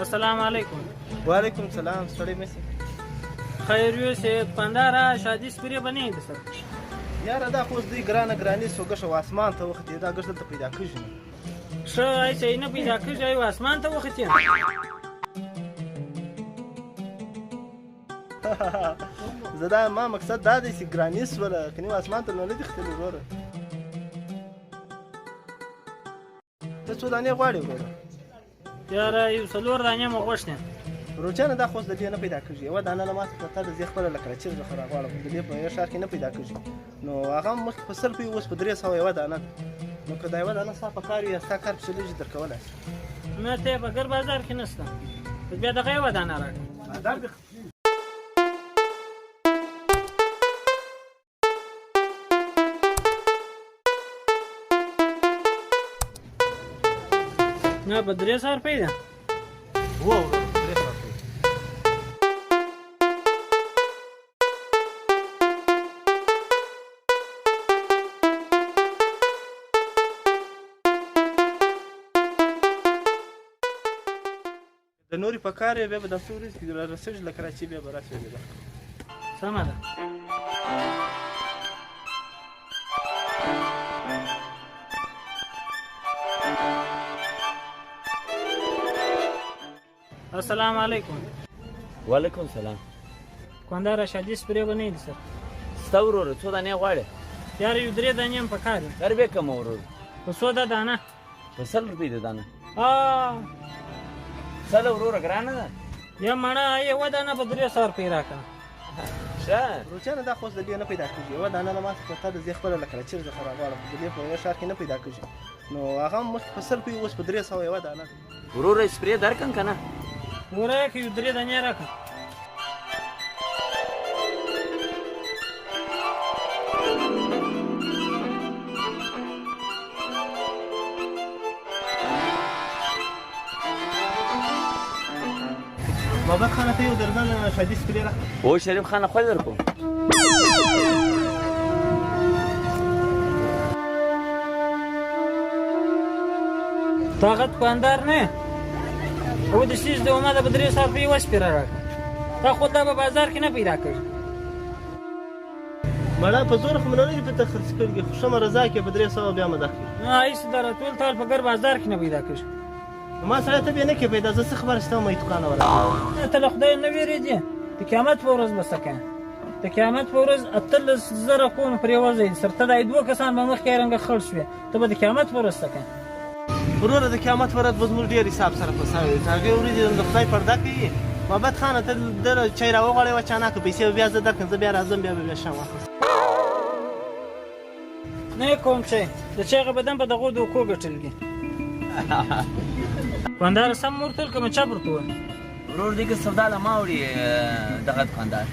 السلام علیکم. وعلیکم السلام. ستړی مشي. خیر یوسې پنداره شادي سپرې به نه یې سر یاره دا خو اوس دوی ګرانه ګراني سو ګشه و اسمان ته وختې دا ګش دلته پیدا کېږي نه ښه ایسه یې نه پیدا کېږي او اسمان ته وختې زه دا ما مقصد دا دی چې ګراني سوله که نه اسمان ته نو نه دي ختلي وروره ته څو دانې غواړې وروره یاره یو څلور دانې مو غوښتې روچانه دا خو اوس د دې نه پیدا کېږي یوه دانه له ماته پرته ده زه یې خپله لکه چیرې څخه راغواړم د دې په یوه ښار کې نه پیدا کېږي نو هغه هم مخکې په 100 روپیو اوس په 300 یوه دانه نو که دا یوه دانه ستا په کار وي یا ستا کار پسې لږ درکولی شي نه ته یې په ګر بازار کې نشته بیا دغه یوه دانه راکړه نه په 300 روپۍ ده د نورې په کار یې بیا به دا څو ورځې کې رارسېږي له کراچۍ بیا به راسې بیا سمه ده السلام علیکم. وعلیکم السلام. کونداره شادي سپرې به نه یې سر ستا وروره څو دانې غواړې یاره یو 3 دانې هم په کار دي در بیا کمه وروره په 100 دانه په 100 روپۍ ده دانه 100 وروره ګرانه ده یا مڼه یوه دانه په 300 روپۍ راکړه ښه روچانه دا خو اوس د دې نه پیدا کېږي یوه دانه له ماته پرته ده زه یې خپله له کراچۍ څخه راغواړم د دې په یوه ښار کې نه پیدا کېږي نو هغه هم مخکې په 100 روپیو اوس په 300 یوه دانه وروره سپرې درکړم که نه وره که یو 3 دانې راکړه بابک خانه ته یو درځل شادي سپرې راکړه او شریف خانه خو در کوم طاقت پاندار نه او د سیز د اومده په 300 روپۍ یوه سپېره راکړه تا خو دا په بازار کې نه پیدا کړي مړه په زور خو مې نه دي پته خرڅ کړي خو ښه رضا کې په 300 بیا مده کړي نه هېڅ د راټول تال په ګر بازار کې نه پیدا کړي ما سره ته بیا نه کې پیدا زه څه خبره شته مې دوکانه ورته ته له خدای نه وېرېږې د قیامت په ورځ به څه کوې د قیامت په ورځ 18,000 قوم پرې وځي سر ته دا 2 کسان به مخکې رنګه خړ شوې ته به د قیامت په ورځ څه کوې وروره د قیامت ورځ به زموږ ډېر حساب سره په سر وي هغې ورځې د خدای پرده کوي محبت خانه ته دله چای راوغواړې وه چاناکه پیسې به بیا زه درکړم زه بیا راځم بیا به بیا شم واخلم نه یې کوم چای د چای هغه بدن په دغو دوکو ګټلګي دوکاندار سم ورته ویل که مې چا ورته وویل ورور دې که سودا له ما وړي دغه دوکاندار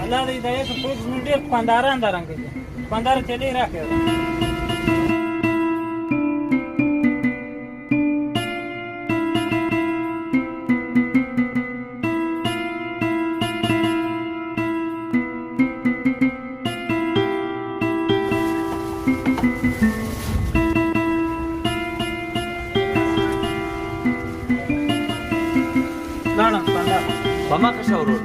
الله د هدایت په زموږ ډېر دوکانداران دا رنګه دي دوکاندار تیلې راکړې لاړم دوکاندار په ما که شه ورور